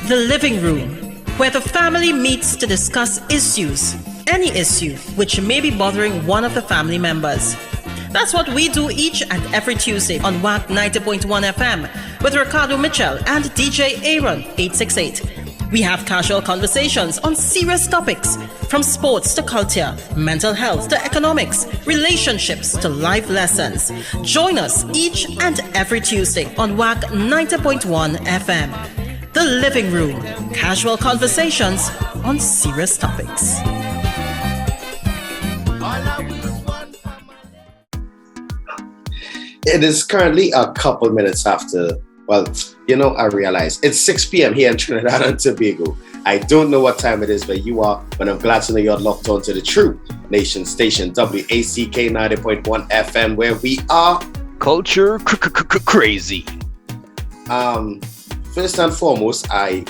The living room, where the family meets to discuss issues, any issue which may be bothering one of the family members. That's what we do each and every Tuesday on WAC 90.1 FM with Ricardo Mitchell and DJ Aaron 868. We have casual conversations on serious topics, from sports to culture, mental health to economics, relationships to life lessons. Join us each and every Tuesday on WAC 90.1 FM. The Living Room, casual conversations on serious topics. It is currently a couple minutes after, I realize it's 6 p.m. here in Trinidad and Tobago. I don't know what time it is where you are, but I'm glad to know you're locked on to the True Nation station, WACK 90.1 FM, where we are culture crazy. First and foremost, I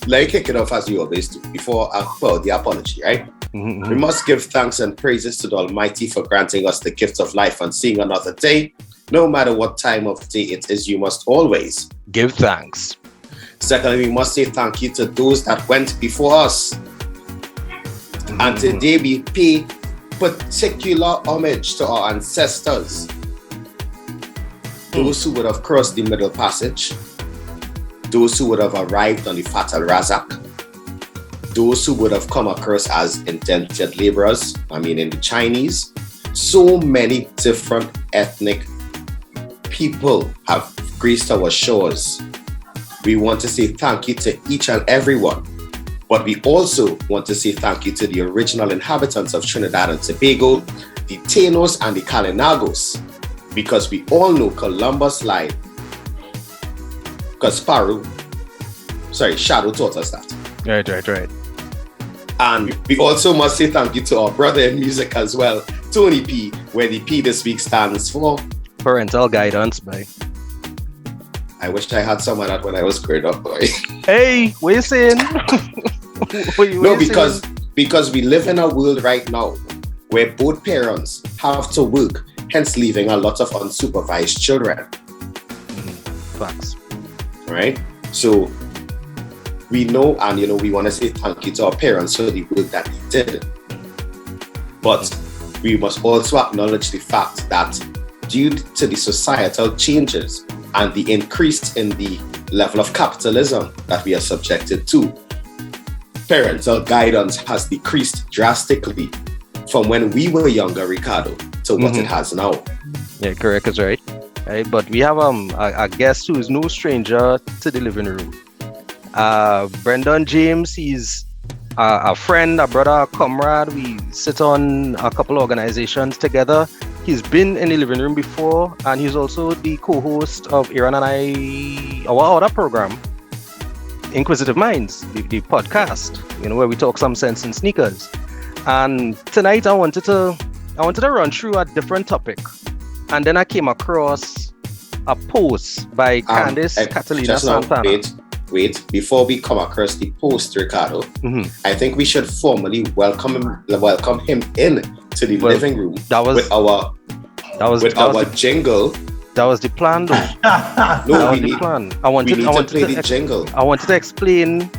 like kicking off as you always do, before the apology, right? Mm-hmm. We must give thanks and praises to the Almighty for granting us the gift of life and seeing another day. No matter what time of day it is, you must always give thanks. Secondly, we must say thank you to those that went before us. Mm-hmm. And today we pay particular homage to our ancestors. Those who would have crossed the Middle Passage. Those who would have arrived on the Fatal Razak. Those who would have come across as indentured laborers, in the Chinese. So many different ethnic people have graced our shores. We want to say thank you to each and everyone, but we also want to say thank you to the original inhabitants of Trinidad and Tobago, the Tainos and the Kalinagos, because we all know Columbus lied. Because Shadow taught us that. Right. And we also must say thank you to our brother in music as well, Tony P, where the P this week stands for Parental Guidance, boy. I wish I had some of that when I was growing up, boy. Hey, what you saying? Because we live in a world right now where both parents have to work, hence leaving a lot of unsupervised children. Facts. Right? So we know, and we want to say thank you to our parents for the work that they did. But we must also acknowledge the fact that due to the societal changes and the increase in the level of capitalism that we are subjected to, parental guidance has decreased drastically from when we were younger, Ricardo, to what it has now. Yeah, correct is right. Right, but we have a guest who is no stranger to the living room. Brendan James, he's a friend, a brother, a comrade. We sit on a couple of organizations together. He's been in the living room before, and he's also the co-host of Aaron and our other program, Inquizitive Mindz, the podcast, where we talk some sense in sneakers. And tonight I wanted to run through a different topic. And then I came across a post by Candice Catalina Santana. Wait, before we come across the post, Ricardo, I think we should formally welcome him in to the living room with our jingle. That was the plan, though. The plan. I wanted to play the jingle. I wanted to explain.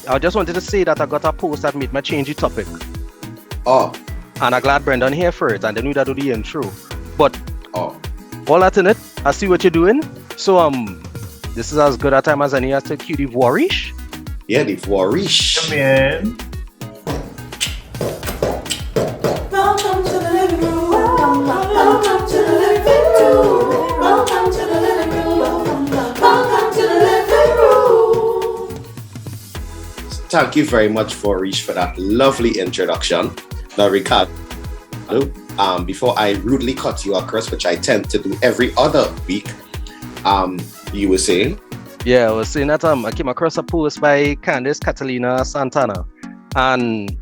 I just wanted to say that I got a post that made me change the topic. Oh. And I'm glad Brendan here for it, and then we do the intro. But all that in it, I see what you're doing. So this is as good a time as any to cue the voirish. Yeah, the voirish. Come in. Welcome to the living room. Welcome to the living room. Welcome to the living room. Welcome to the living room. Thank you very much, voirish, for that lovely introduction. Now, Ricardo, before I rudely cut you across, which I tend to do every other week, you were saying? Yeah, I was saying that I came across a post by Candice Catalina Santana, and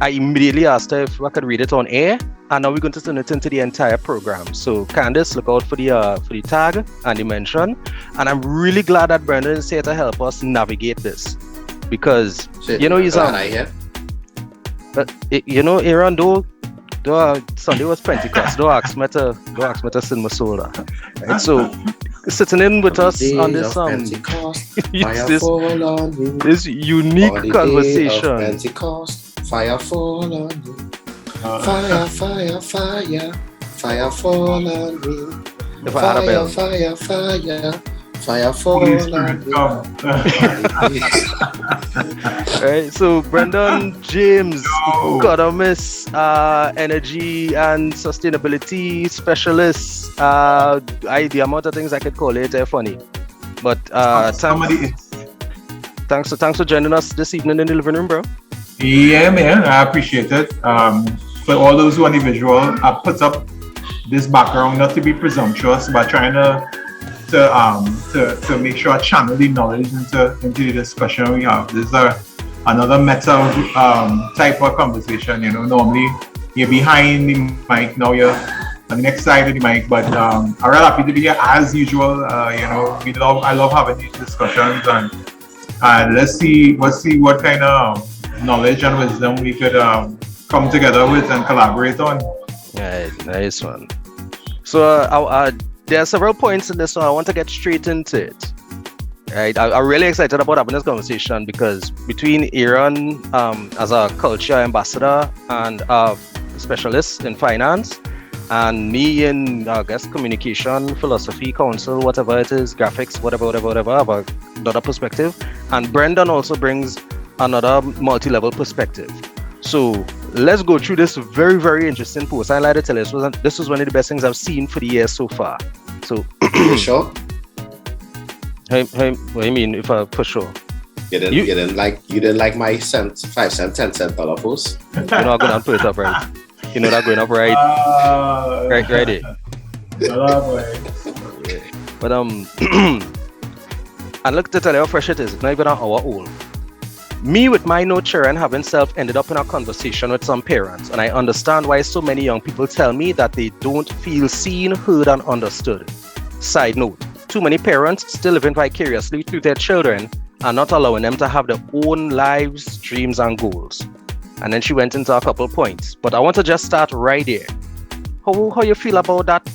I immediately asked her if I could read it on air, and now we're going to turn it into the entire program. So Candice, look out for the tag and the mention, and I'm really glad that Brendan is here to help us navigate this, because he's but Aaron, though Sunday was Pentecost, don't ask me to sing my soul. Right? So sitting in with On us the on days this of Pentecost, fire this, fall on me. this unique On the day of conversation. Pentecost, fire fall on me. Uh, Fire, fire, fire, fire fall on me. If I had a Fire, bell. fire, fire, fire fall Holy on Spirit, me. come. Right, so Brendan James, No. economist, energy and sustainability specialist. The amount of things I could call it, they're funny. But Somebody, thanks for joining us this evening in the living room, bro. yeah, man, I appreciate it. For all those who are on the visual, I put up this background not to be presumptuous, but trying to make sure I channel the knowledge into the discussion we have. This is another meta type of conversation. You know, normally you're behind the mic, now you're on the next side of the mic. But I'm really happy to be here as usual. You know, I love having these discussions, and let's see what kind of knowledge and wisdom we could come together with and collaborate on. Right, nice one. So there are several points in this, so I want to get straight into it. Right, I'm really excited about having this conversation because between Aaron as a culture ambassador and specialist in finance, and me in I guess communication, philosophy, counsel, whatever it is, graphics, whatever, I have another perspective, and Brendan also brings another multi-level perspective. So let's go through this very, very interesting post. I like to tell you, this was one of the best things I've seen for the year so far. So, You sure? what do you mean if I for sure? You didn't like my 5 cent, 10 cent dollar post? You're not going to put it up right. You know that going up right, right there. But and look to tell you how fresh it is. It's not even an hour old. Me with my no children having ended up in a conversation with some parents, and I understand why so many young people tell me that they don't feel seen, heard, and understood. Side note, too many parents still living vicariously through their children and not allowing them to have their own lives, dreams, and goals. And then she went into a couple points, but I want to just start right there. How you feel about that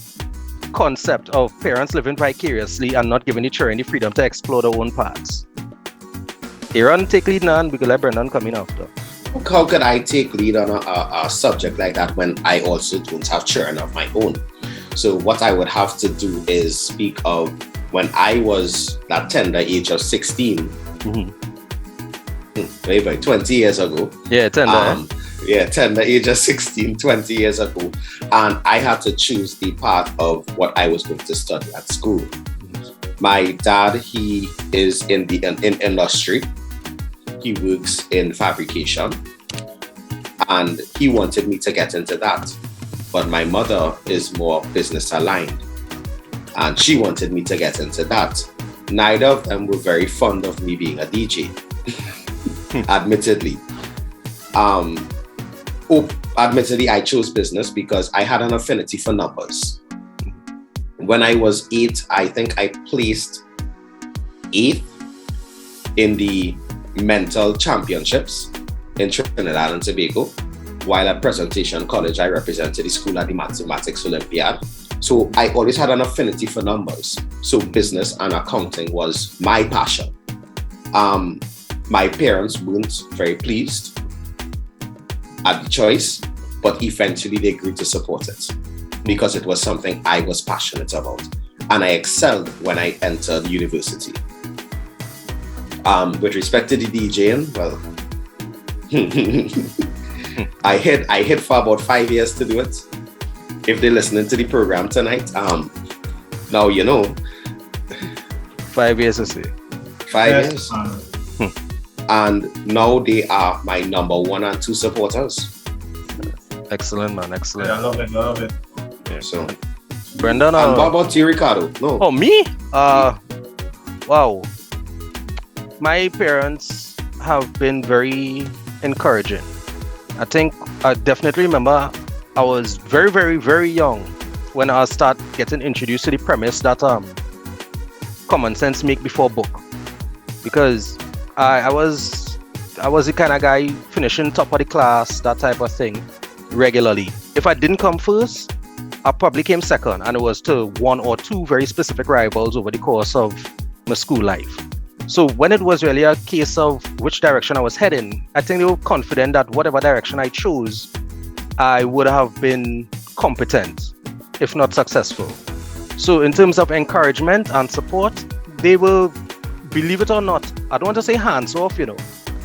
concept of parents living vicariously and not giving the children the freedom to explore their own paths? Aaron, take lead now, and we can let Brendan come in after. How could I take lead on a subject like that when I also don't have children of my own? So what I would have to do is speak of when I was that tender age of 16, maybe 20 years ago. Yeah, tender. Tender age of 16, 20 years ago. And I had to choose the path of what I was going to study at school. My dad, he is in industry. He works in fabrication. And he wanted me to get into that. But my mother is more business aligned. And she wanted me to get into that. Neither of them were very fond of me being a DJ, admittedly. Admittedly, I chose business because I had an affinity for numbers. When I was 8, I think I placed 8th in the mental championships in Trinidad and Tobago. While at Presentation College, I represented the school at the Mathematics Olympiad. So I always had an affinity for numbers. So business and accounting was my passion. My parents weren't very pleased at the choice, but eventually they agreed to support it because it was something I was passionate about. And I excelled when I entered university. With respect to the DJing, well, I hid for about 5 years to do it. If they're listening to the program tonight, now you know. 5 years to see. 5 years. And now they are my number 1 and 2 supporters. Excellent, man. Excellent. Yeah, I love it. Yeah. So, Brendan, and what about you, Ricardo? No. Oh, me? Wow. My parents have been very encouraging. I think I definitely remember I was very, very, very young when I started getting introduced to the premise that common sense make before book. Because I was the kind of guy finishing top of the class, that type of thing, regularly. If I didn't come first, I probably came second, and it was to one or two very specific rivals over the course of my school life. So when it was really a case of which direction I was heading, I think they were confident that whatever direction I chose, I would have been competent, if not successful. So in terms of encouragement and support, they will, believe it or not, I don't want to say hands off,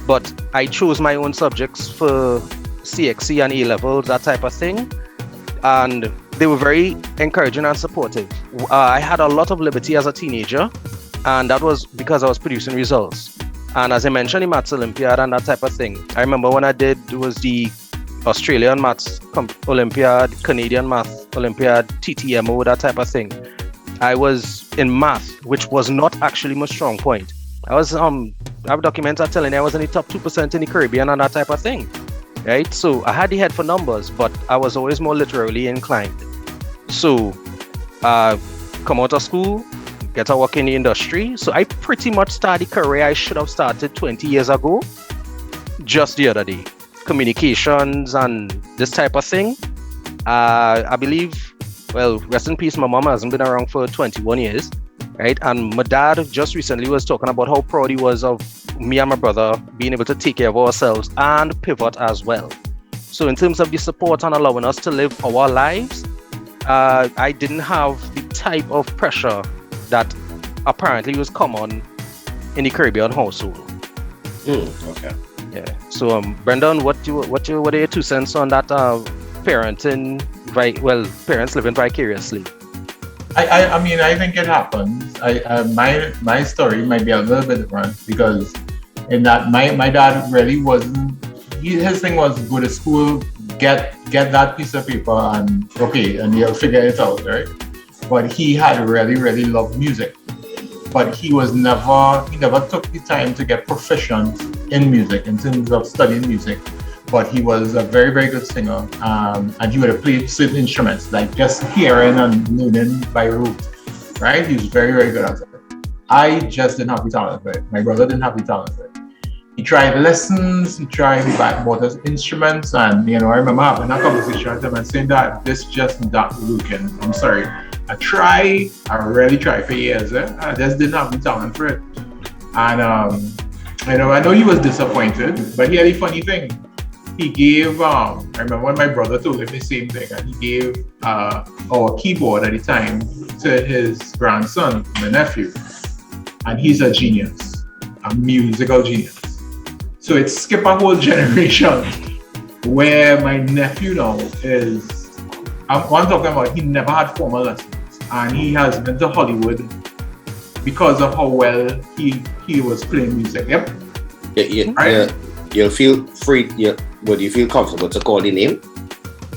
but I chose my own subjects for CXC and A-levels, that type of thing. And they were very encouraging and supportive. I had a lot of liberty as a teenager, and that was because I was producing results. And as I mentioned, the Maths Olympiad and that type of thing. I remember when I did, it was the Australian Maths Olympiad, Canadian Maths Olympiad, TTMO, that type of thing. I was in math, which was not actually my strong point. I have documents that telling me I was in the top 2% in the Caribbean and that type of thing. Right? So I had the head for numbers, but I was always more literally inclined. So come out of school, get a work in the industry. So I pretty much started the career I should have started 20 years ago, just the other day. Communications and this type of thing. I believe, well, rest in peace, my mom hasn't been around for 21 years, right? And my dad just recently was talking about how proud he was of me and my brother being able to take care of ourselves and pivot as well. So in terms of the support and allowing us to live our lives, I didn't have the type of pressure that apparently was common in the Caribbean household. Okay. Yeah. So Brendan, what are your 2 cents on that parenting? Parents living vicariously. I mean, I think it happens. My story might be a little bit different because in that my dad really wasn't. His thing was go to school, get that piece of paper, and you'll figure it out, right? But he had really loved music, but he never took the time to get proficient in music in terms of studying music. But he was a very good singer, and he would have played certain instruments, like just hearing and learning by rote, right? He was very good at it. I just didn't have the talent for it. My brother didn't have the talent for it. He tried lessons, he bought his instruments, and I remember having a conversation with him and saying that this just not working. I'm sorry. I really tried for years. I just didn't have the talent for it. And I know he was disappointed, but he had a funny thing. He gave, I remember when my brother told him the same thing, and he gave our keyboard at the time to his grandson, my nephew. And he's a genius, a musical genius. So it skipped a whole generation where my nephew now is, I'm talking about, he never had formal lessons. And he has been to Hollywood because of how well he was playing music. Yep. Yeah. You'll feel free. Would you feel comfortable to call the name?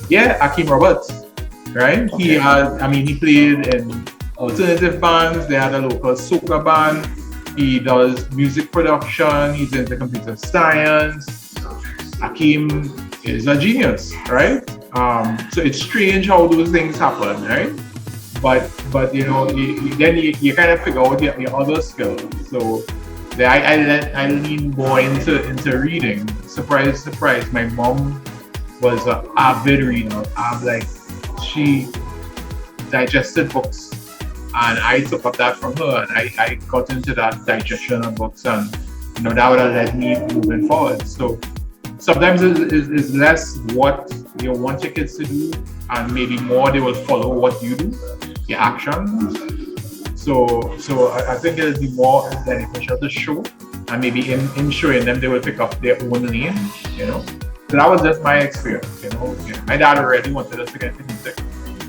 Yeah, Akeem Roberts. Right? Okay. He played in alternative bands. They had a local soca band. He does music production. He's into computer science. Akeem is a genius, right? So it's strange how those things happen, right? But then you kind of figure out your other skills. So I lean more into reading. Surprise! My mom was an avid reader. She digested books, and I took up that from her, and I got into that digestion of books, and that would have led me moving forward. So sometimes it's less what you want your kids to do, and maybe more they will follow what you do, your actions. So I think it'll be more beneficial to show, and maybe in showing them they will pick up their own lane, So that was just my experience, My dad already wanted us to get into music.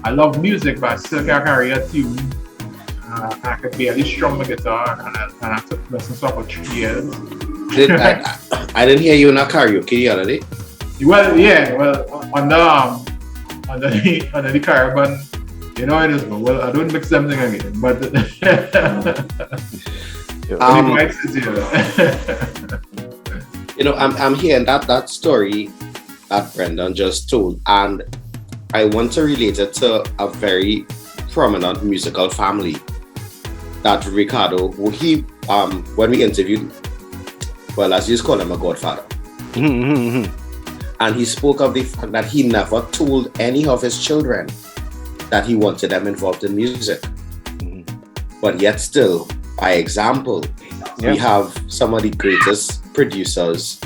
I love music, but I still can't carry a tune. I could barely strum the guitar, and I took lessons for 3 years. I didn't hear you in a karaoke the other day. Under the caravan. It is. Well, I don't mix them things again, but I'm hearing that story that Brendan just told, and I want to relate it to a very prominent musical family that Ricardo, who he when we interviewed, well, as you just call him, a godfather. And he spoke of the fact that he never told any of his children that he wanted them involved in music. But yet still, by example, we have some of the greatest producers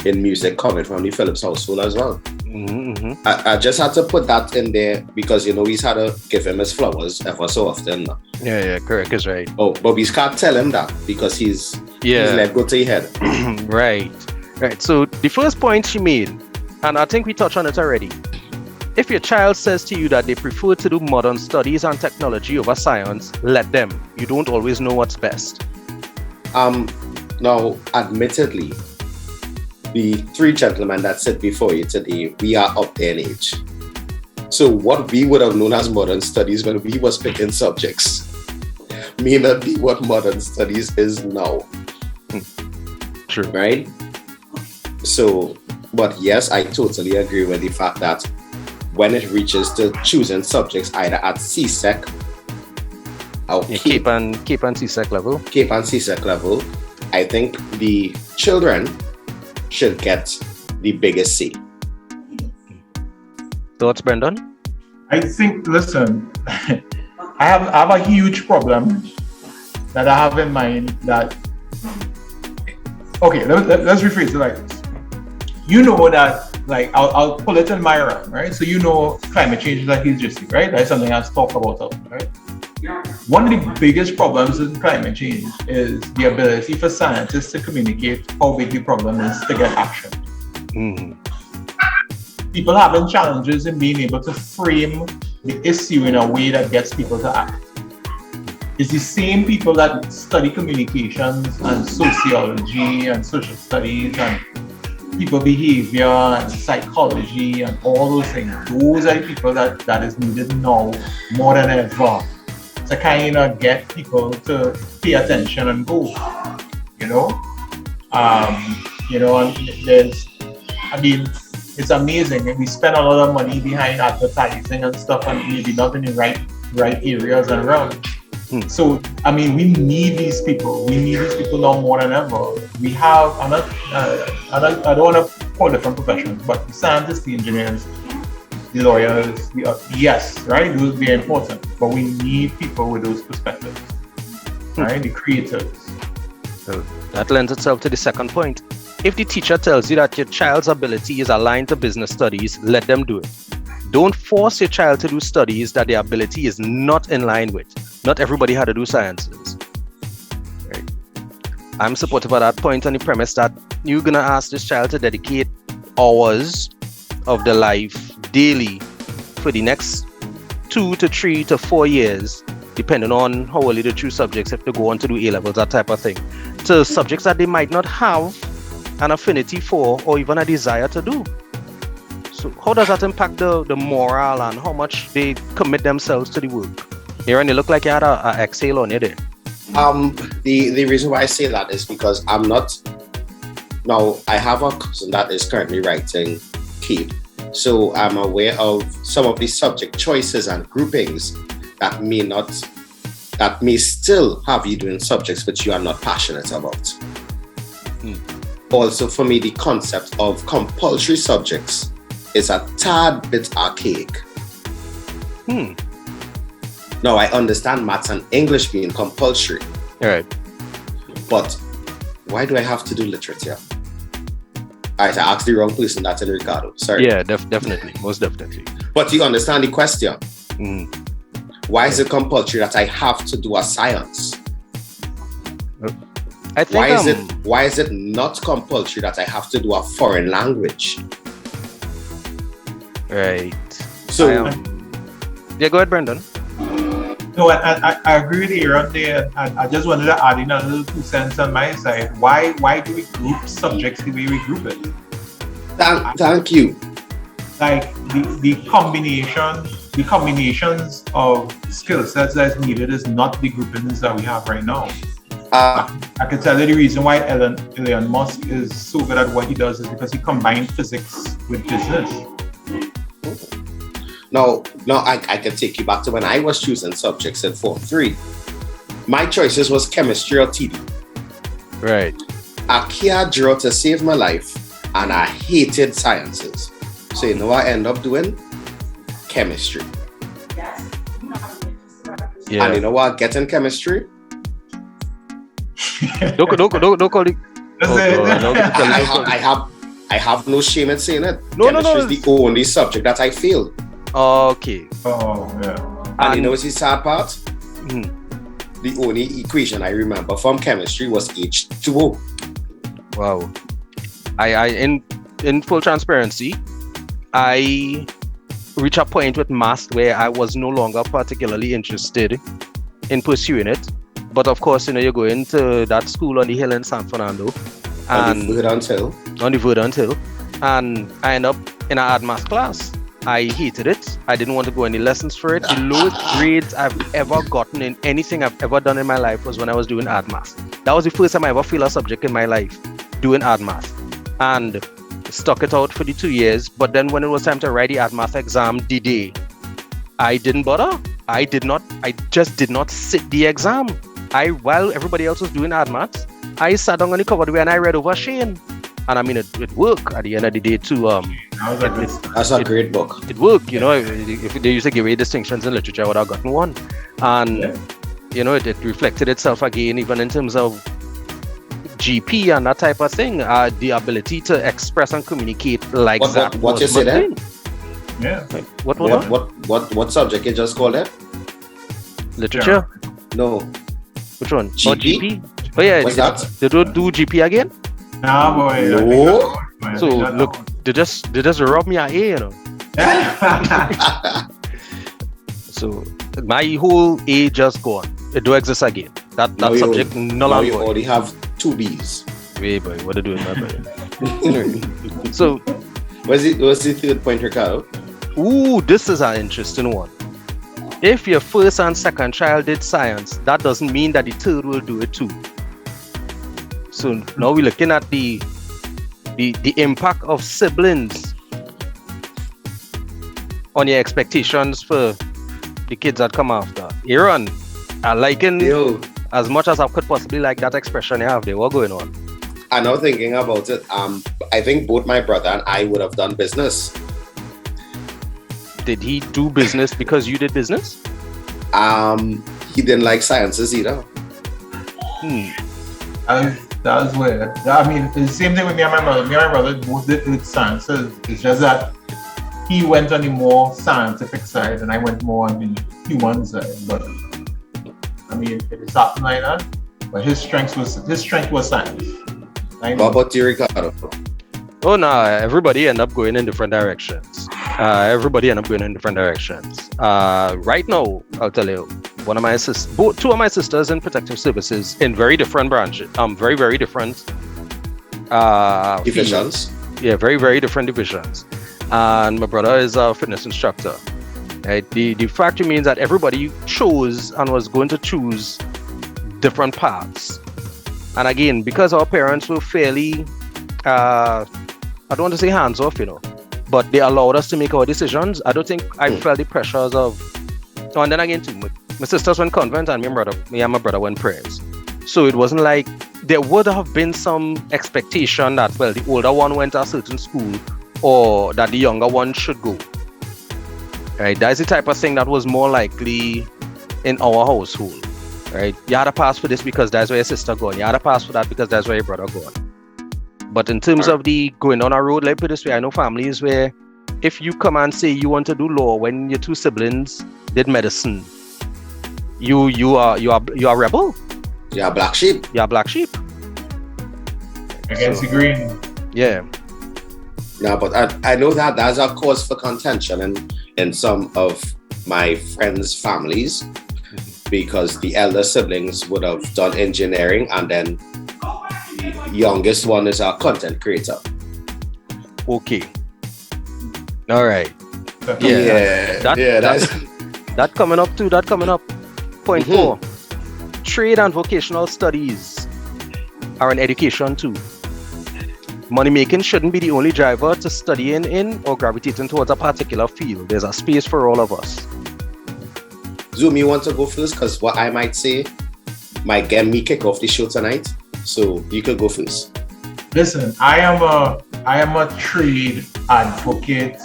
in music coming from the Phillips household as well. I just had to put that in there because, he's had to give him his flowers ever so often. Yeah, correct is right. Oh, but we can't tell him that because he's let go to his head. Right. So the first point she made, and I think we touched on it already. If your child says to you that they prefer to do modern studies and technology over science, let them. You don't always know what's best. Now, admittedly, the three gentlemen that sit before you today, we are up there in age. So what we would have known as modern studies when we was picking subjects may not be what modern studies is now. True. Right? So, but yes, I totally agree with the fact that when it reaches to choosing subjects either at CSEC or Cape and CSEC level. Cape and CSEC level, I think the children should get the biggest say. Thoughts, Brendan? I think, listen, I have a huge problem that I have in mind that, okay, let's rephrase it like this. You know that, like, I'll pull it in my realm, right? So climate change is a huge issue, right? That's something I've talked about, right? One of the biggest problems in climate change is the ability for scientists to communicate how big the problem is to get action. People having challenges in being able to frame the issue in a way that gets people to act. It's the same people that study communications and sociology and social studies and people behavior and psychology and all those things. Those are the people that is needed now more than ever to kind of get people to pay attention and go. And it's amazing. We spend a lot of money behind advertising and stuff, and maybe not in the right areas and around. So, we need these people. We need these people now more than ever. We have, I don't want to call different professions, but the scientists, the engineers, the lawyers, yes, right? Those are important. But we need people with those perspectives, right? The creators. So that lends itself to the second point. If the teacher tells you that your child's ability is aligned to business studies, let them do it. Don't force your child to do studies that their ability is not in line with. Not everybody had to do sciences. Right? I'm supportive of that point on the premise that you're going to ask this child to dedicate hours of their life daily for the next 2 to 3 to 4 years, depending on how early they choose subjects, if they go on to do A-levels, that type of thing, to subjects that they might not have an affinity for or even a desire to do. So how does that impact the morale and how much they commit themselves to the work? Aaron, you look like you had a exhale on you there. The reason why I say that is because I have a cousin that is currently writing Cape. So I'm aware of some of the subject choices and groupings that may still have you doing subjects which you are not passionate about. Also, for me, the concept of compulsory subjects is a tad bit archaic. Now, I understand maths and English being compulsory. All right. But why do I have to do literature? All right, I asked the wrong person. That's in Ricardo. Sorry. Yeah, definitely. Most definitely. But you understand the question. Why is it compulsory that I have to do a science? I think, why is it not compulsory that I have to do a foreign language? Right. So, yeah, go ahead, Brendan. No, I agree with you on there. I just wanted to add in a little 2 cents on my side. Why do we group subjects the way we group it? Thank you. Like the combinations of skill sets that's needed is not the groupings that we have right now. I can tell you the reason why Elon Musk is so good at what he does is because he combined physics with business. No, I can take you back to when I was choosing subjects in Form 3. My choices was chemistry or TD. Right. I can't draw to save my life, and I hated sciences. So you know what I ended up doing? Chemistry. Yes. Yeah. And you know what? Getting chemistry. Don't call it. That's it. I have no shame in saying it. No. Chemistry is the only subject that I failed. Okay. Oh, yeah. And you know what's the sad part? Hmm. The only equation I remember from chemistry was H2O. Wow. I in full transparency, I reached a point with maths where I was no longer particularly interested in pursuing it. But of course, you go into that school on the hill in San Fernando. On the Verdant Hill. And I end up in an art math class. I hated it. I didn't want to go any lessons for it. The lowest grades I've ever gotten in anything I've ever done in my life was when I was doing art math. That was the first time I ever failed a subject in my life, doing art math. And stuck it out for the 2 years. But then when it was time to write the art math exam the day, I didn't bother. I just did not sit the exam. While everybody else was doing art maths, I sat down on the covered way and I read over Shane. And I mean, it worked at the end of the day too. That's a great book. It worked, if they used to give away distinctions in literature, I would have gotten one. And, it reflected itself again, even in terms of GP and that type of thing. The ability to express and communicate like that. What you say there? Yeah. What subject you just called it? Literature? Yeah. No. Which one? GP? Oh, GP? Oh yeah. What's that? They don't do GP again? Nah, boy. No. So look, they just rob me an A, So my whole A just gone. It don't exist again. That subject no longer. You already have 2 B's. Wait, boy, what are you doing, my boy? So What's the third point, Ricardo? ooh, this is an interesting one. If your first and second child did science, that doesn't mean that the third will do it too. So now we're looking at the impact of siblings on your expectations for the kids that come after. Aaron, I liken as much as I could possibly like that expression you have there. What's going on? I'm now thinking about it. I think both my brother and I would have done business. Did he do business because you did business? He didn't like sciences either. That was weird. I mean, it's the same thing with me and my brother. Me and my brother both did sciences. It's just that he went on the more scientific side and I went more on the human side. But I mean, it's something like that. But his strength was science. What about you, Ricardo? Oh no, everybody end up going in different directions. Right now, I'll tell you, two of my sisters in protective services in very different branches. Very, very different Divisions. Yeah, very, very different divisions. And my brother is a fitness instructor. Right? The fact remains that everybody chose and was going to choose different paths. And again, because our parents were fairly, I don't want to say hands off, but they allowed us to make our decisions. I don't think I felt the pressures of, and then again too, my sisters went convent and me and my brother went prayers. So it wasn't like there would have been some expectation that, well, the older one went to a certain school or that the younger one should go. Right? That's the type of thing that was more likely in our household. Right? You had to pass for this because that's where your sister gone. You had to pass for that because that's where your brother gone. But in terms of the going on a road, let me put it this way, I know families where if you come and say you want to do law when your 2 siblings did medicine, you are rebel. You are black sheep. You are black sheep. Against the green. Yeah. No, but I know that that's a cause for contention in some of my friends' families, because the elder siblings would have done engineering and then the youngest one is a content creator. Okay. All right. That coming up too. Point 4. Trade and vocational studies are an education too. Money making shouldn't be the only driver to studying in or gravitating towards a particular field. There's a space for all of us. Zoom, you want to go first? Because what I might say might get me kick off the show tonight. So you could go first. Listen, I am a trade advocate,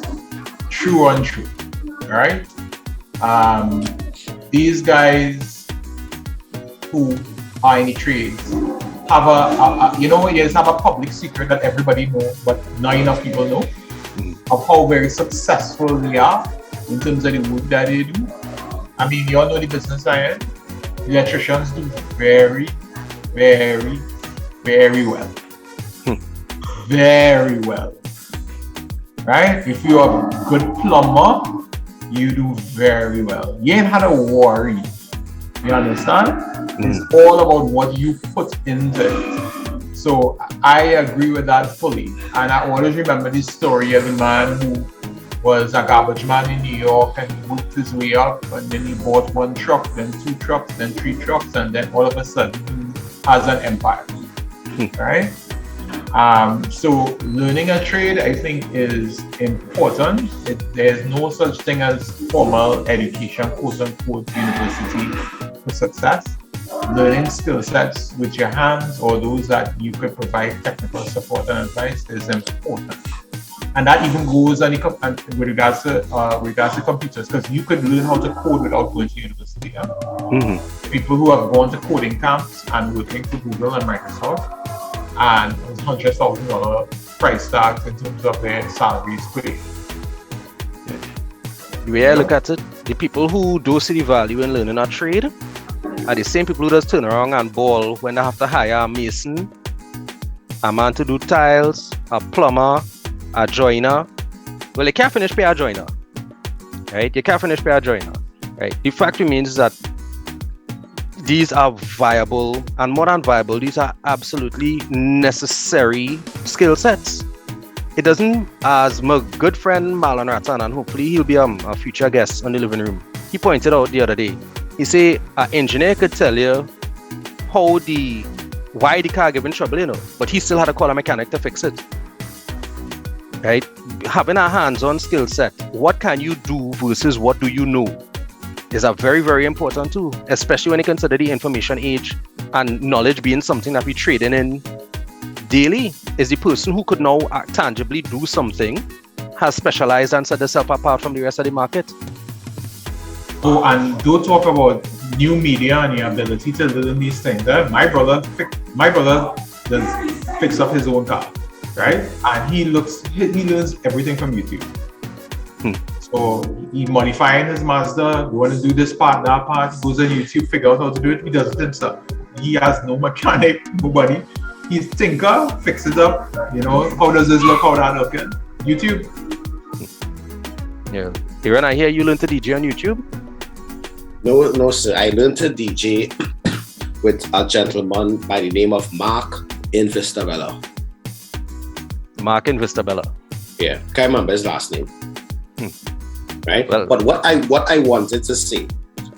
true and true. All right. these guys who are in the trades have yes, have a public secret that everybody knows, but not enough people know of how very successful they are in terms of the work that they do. I mean, you all know the business I am. Electricians do very, very, very well. Very well. Right? If you're a good plumber, you do very well. You ain't had to worry. You understand? It's all about what you put into it. So I agree with that fully. And I always remember this story of the man who was a garbage man in New York and he worked his way up and then he bought 1 truck, then 2 trucks, then 3 trucks, and then all of a sudden he has an empire. Right? So learning a trade, I think, is important. There's no such thing as formal education, quote unquote, university for success. Learning skill sets with your hands or those that you could provide technical support and advice is important. And that even goes with regards to computers, because you could learn how to code without going to university. People who have gone to coding camps and working for Google and Microsoft, and $100,000 price tags in terms of their salaries per year. The way I look at it, the people who do see the value in learning a trade are the same people who just turn around and ball when they have to hire a mason, a man to do tiles, a plumber, a joiner. Well, you can't finish pay a joiner, right? You can't finish pay a joiner, right? The fact remains that these are viable, and more than viable, these are absolutely necessary skill sets. It doesn't, as my good friend Marlon Ratan, and hopefully he'll be a future guest on the living room, he pointed out the other day, he said an engineer could tell you why the car giving trouble, but he still had to call a mechanic to fix it. Right? Having a hands-on skill set, what can you do versus what do you know, is a very, very important too, especially when you consider the information age and knowledge being something that we trading in daily. Is the person who could now tangibly do something, has specialized and set themselves apart from the rest of the market. Oh, and don't talk about new media and your ability to learn these things. My brother does fix up his own car, right? And he learns everything from YouTube. So he modifying his Mazda, you want to do this part, that part, goes on YouTube, figure out how to do it, he does it himself. He has no mechanic, nobody. He's tinker, fix it up, how does this look, how that look? YouTube. Yeah. Aaron, I hear you learn to DJ on YouTube? No, sir. I learned to DJ with a gentleman by the name of Mark in Vistabella. Mark in Vistabella. Yeah, can't remember his last name. Right? Well, but what I wanted to say,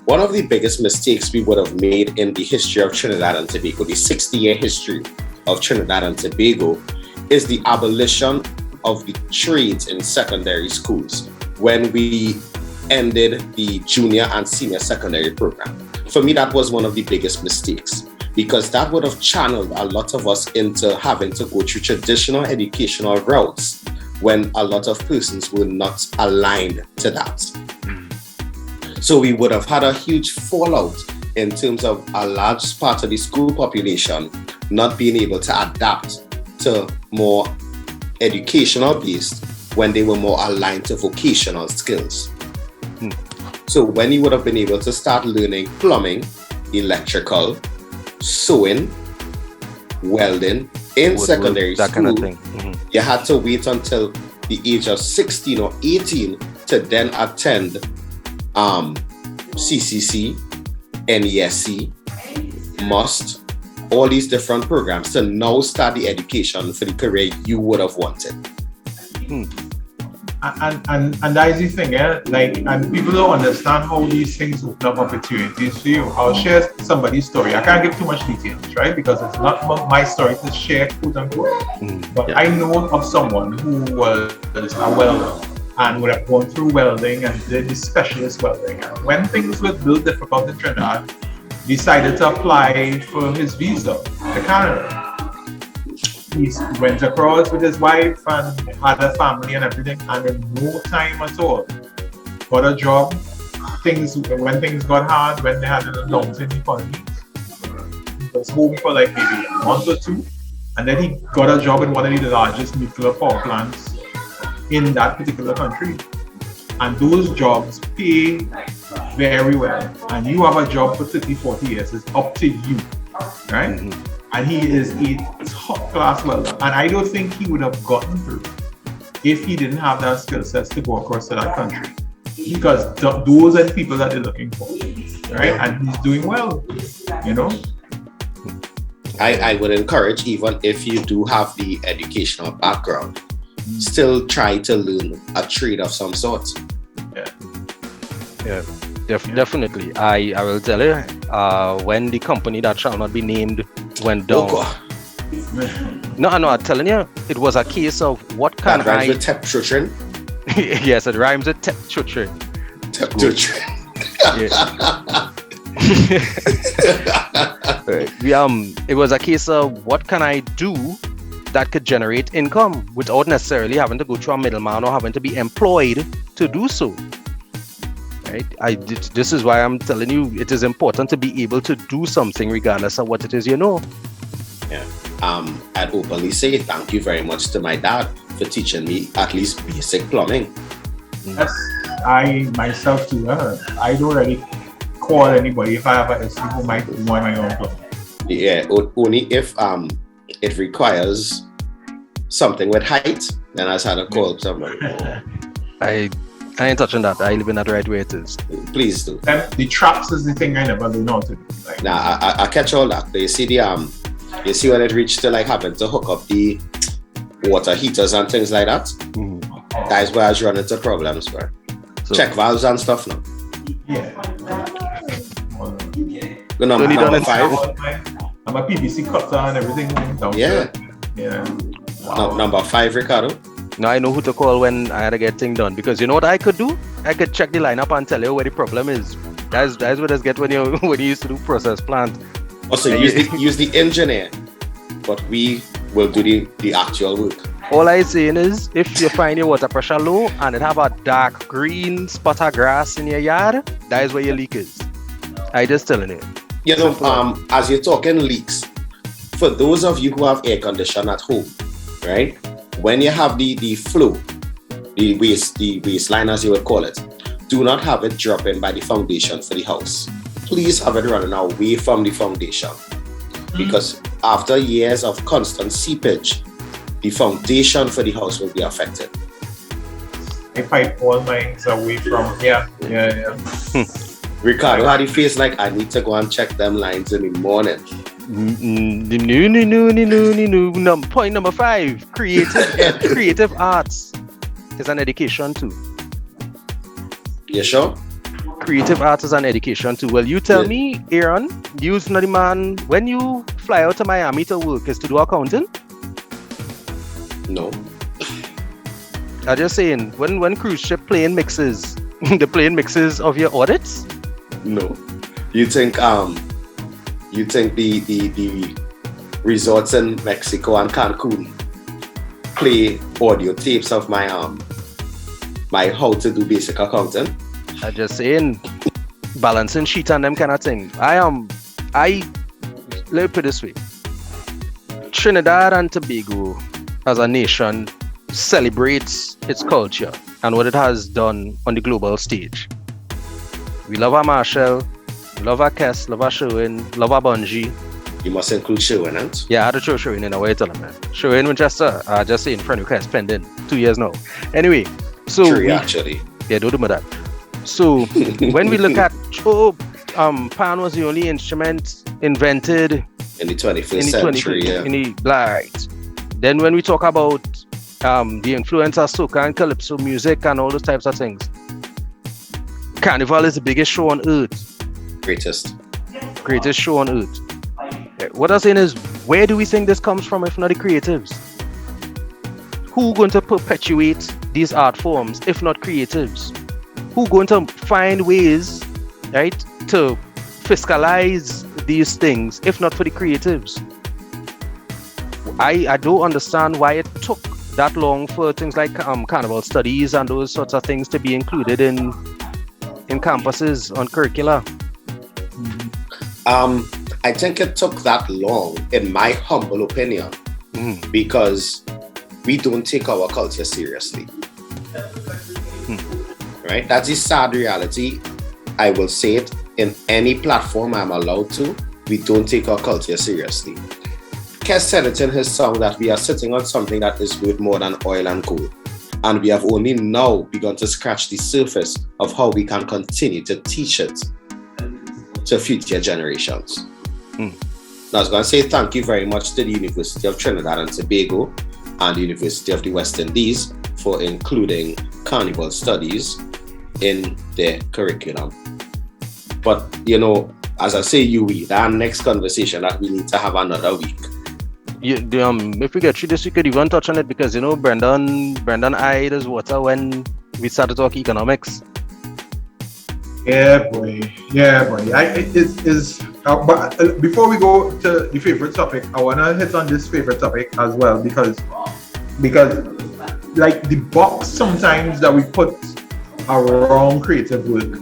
one of the biggest mistakes we would have made in the history of Trinidad and Tobago, the 60-year history of Trinidad and Tobago, is the abolition of the trades in secondary schools when we ended the junior and senior secondary program. For me, that was one of the biggest mistakes, because that would have channeled a lot of us into having to go through traditional educational routes when a lot of persons were not aligned to that. So we would have had a huge fallout in terms of a large part of the school population not being able to adapt to more educational based when they were more aligned to vocational skills. So when you would have been able to start learning plumbing, electrical, sewing, welding in secondary that school, kind of thing. You had to wait until the age of 16 or 18 to then attend CCC, NESC, MUST, all these different programs to now start the education for the career you would have wanted. And that is the thing, and people don't understand how these things open up opportunities for you. I'll share somebody's story. I can't give too much details, right? Because it's not my story to share, quote unquote. But I know of someone who was a welder and would have gone through welding and did the specialist welding. And when things were real difficult in Trinidad, decided to apply for his visa to Canada. He went across with his wife and had a family and everything, and in no time at all got a job when things got hard, when they had a down in the economy, he was home for like maybe a month or two, and then he got a job in one of the largest nuclear power plants in that particular country. And those jobs pay very well. And you have a job for 30, 40 years, it's up to you, right? Mm-hmm. And he is a top class welder. And I don't think he would have gotten through if he didn't have that skill set to go across to that country. Because those are the people that they're looking for, right? And he's doing well, you know? I would encourage, even if you do have the educational background, still try to learn a trade of some sort. Definitely. I will tell you, when the company that shall not be named went down. No, I'm telling you, it was a case of what can that rhymes with tep children. Yes, it rhymes with tep children. Tep children. It was a case of what can I do that could generate income without necessarily having to go through a middleman or having to be employed to do so. Right? This is why I'm telling you it is important to be able to do something regardless of what it is you know. Yeah. I'd openly say thank you very much to my dad for teaching me at least basic plumbing. Yes, I myself too. I don't really call anybody if I have an issue who might want my own plumbing. Yeah, only if it requires something with height, then I had to call somebody. I ain't touching that. I live in that right way it is. Please do. The traps is the thing I never know how to do. Like, nah, I catch all that. You see you see when it reached to like having to hook up the water heaters and things like that. That's where I was running into problems, bro. So, check valves and stuff now. Yeah. The number 5. I'm a PVC cutter and everything. Yeah. Yeah. Wow. Number 5, Ricardo. Now I know who to call when I had to get things done, because you know what I could do? I could check the lineup and tell you where the problem is. That's what it get when you used to do process plant. Also, use the engineer, but we will do the actual work. All I'm saying is, if you find your water pressure low and it have a dark green spot of grass in your yard, that is where your leak is. I just telling you. You know, as you're talking leaks, for those of you who have air conditioning at home, right? When you have the flow, the waistline as you would call it, do not have it dropping by the foundation for the house. Please have it running away from the foundation, because after years of constant seepage, the foundation for the house will be affected. I pipe all mine away from Ricardo, how do you feel like I need to go and check them lines in the morning? No. Point number 5, creative arts is an education too. You sure? Creative arts is an education too. Well, you tell me, Aaron, you's not the man, when you fly out to Miami to work, is to do accounting? No. I'm just saying, when cruise ship playing mixes, the playing mixes of your audits? No. You think the resorts in Mexico and Cancun play audio tapes of my how to do basic accounting? I'm just saying, balancing sheet and them kind of thing. Let me put it this way. Trinidad and Tobago as a nation celebrates its culture and what it has done on the global stage. We love our Marshall, we love our Kess, love our Sherwin, love our Bungie. You must include Sherwin, right? Yeah, I had to throw Sherwin in a way, tell them, man. Sherwin Winchester, just saying, friend request pending 2 years now. Anyway, so actually. Yeah, don't do that. So when we look at pan was the only instrument invented in the 21st century. Right. Then when we talk about the influence of soca and calypso music and all those types of things, Carnival is the biggest show on earth. Greatest show on earth. What I'm saying is, where do we think this comes from if not the creatives? Who going to perpetuate these art forms if not creatives? Who going to find ways, right, to fiscalize these things if not for the creatives? I don't understand why it took that long for things like carnival studies and those sorts of things to be included in in campuses on curricula? I think it took that long, in my humble opinion, because we don't take our culture seriously. Right? That's the sad reality. I will say it in any platform I'm allowed to. We don't take our culture seriously. Kes said it in his song that we are sitting on something that is worth more than oil and gold. And we have only now begun to scratch the surface of how we can continue to teach it to future generations. Now, I was going to say thank you very much to the University of Trinidad and Tobago and the University of the West Indies for including carnival studies in their curriculum. But, you know, as I say, that next conversation that we need to have another week. If we get through this, we could even touch on it because, you know, Brendan eyed his water when we started talking economics. Yeah, boy. But before we go to the favorite topic, I want to hit on this favorite topic as well because like the box sometimes that we put around creative work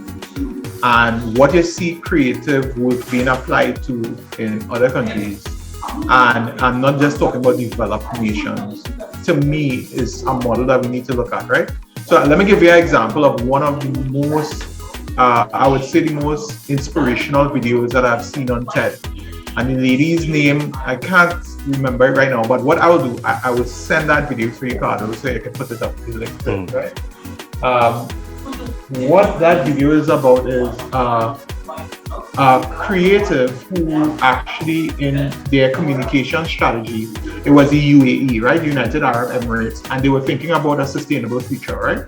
and what you see creative work being applied to in other countries, and I'm not just talking about developed nations, to me is a model that we need to look at, right? So let me give you an example of one of the most I would say the most inspirational videos that I've seen on TED. And the lady's name, I can't remember it right now, but what I will do, I will send that video to Ricardo so you can put it up in the link, right? What that video is about is a creative who actually in their communication strategy, it was the UAE, right? United Arab Emirates, and they were thinking about a sustainable future, right?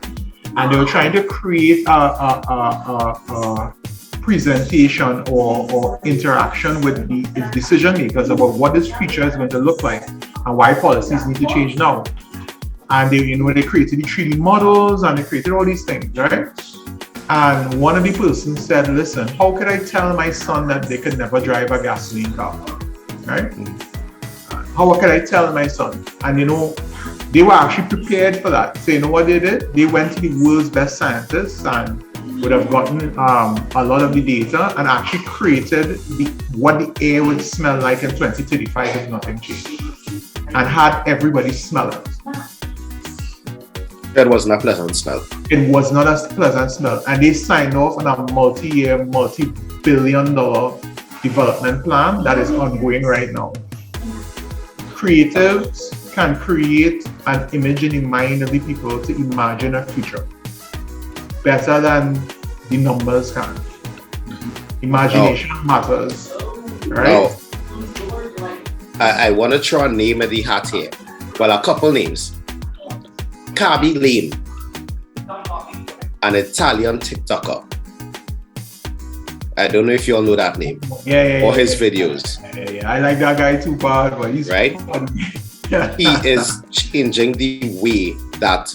And they were trying to create a presentation or interaction with the decision makers about what this future is going to look like and why policies need to change now. And they created the 3D models and they created all these things, right? And one of the persons said, listen, how could I tell my son that they could never drive a gasoline car, right? How could I tell my son? And they were actually prepared for that. So you know what they did? They went to the world's best scientists and would have gotten a lot of the data and actually created what the air would smell like in 2035 if nothing changed. And had everybody smell it. That wasn't a pleasant smell. It was not a pleasant smell. And they signed off on a multi-year, multi-billion-dollar development plan that is ongoing right now. Creatives can create an image in the mind of the people to imagine a future better than the numbers can. Imagination matters, right? I want to throw a name at the hat here. Well, a couple names. Kabi Lane, an Italian TikToker. I don't know if you all know that name. Or his videos. Yeah. I like that guy too, but he's right. He is changing the way that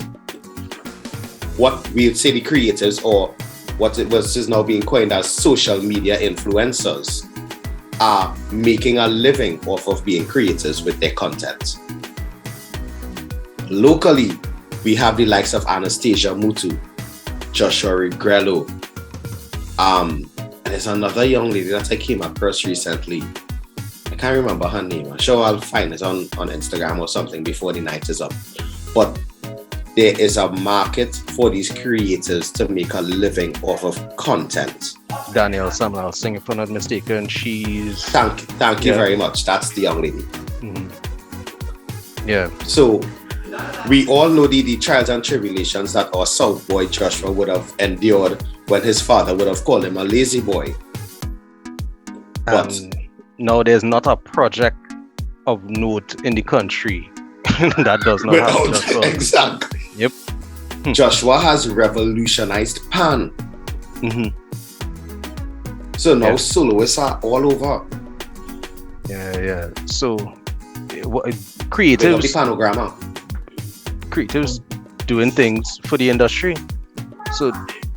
what we'll say the creators or what it was is now being coined as social media influencers are making a living off of being creators with their content. Locally, we have the likes of Anastasia Mutu, Joshua Regrello. There's another young lady that I came across recently. I can't remember her name. I'm sure I'll find it on Instagram or something before the night is up. But there is a market for these creators to make a living off of content. Danielle Samuel Singh, if I'm not mistaken, she's... Thank you very much. That's the young lady. Yeah. So we all know the trials and tribulations that our South boy Joshua would have endured when his father would have called him a lazy boy. But no, there's not a project of note in the country that does not have Joshua. Exactly. Yep. Joshua has revolutionized pan. So now soloists are all over. Yeah. So creatives doing things for the industry. So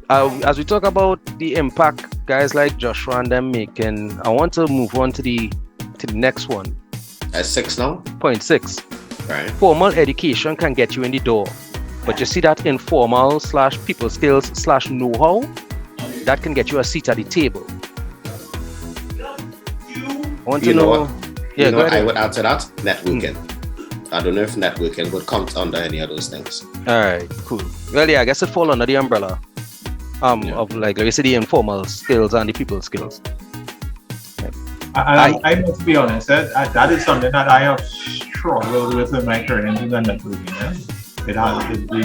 as we talk about the impact guys like Joshua and them making, I want to move on to the next one. At 6 now? Point 6. Right. Formal education can get you in the door, but you see that informal / people skills / know-how, that can get you a seat at the table. I want to You know know. what? Yeah, You go know, ahead. I would add to that networking. I don't know if networking would count under any of those things. All right, cool. Well, yeah, I guess it fall under the umbrella of like you say, the informal skills and the people skills. I must be honest, that is something that I have struggled with in my career in the networking. It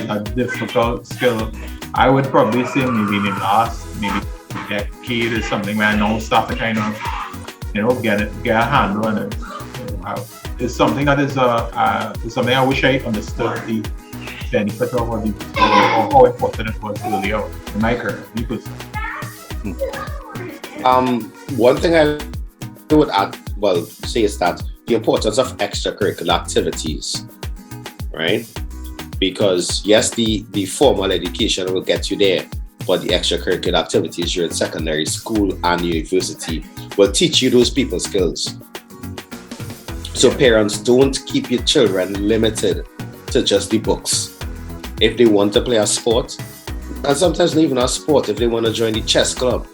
is a difficult skill. I would probably say maybe in the last decade is something where I now start to kind of, get a handle on it. It's something that is something I wish I understood the benefit of or how important it was earlier in my career. One thing I would add, say is that the importance of extracurricular activities, right? Because yes, the formal education will get you there, but the extracurricular activities during secondary school and university will teach you those people skills. So parents, don't keep your children limited to just the books. If they want to play a sport, and sometimes not even a sport, if they want to join the chess club,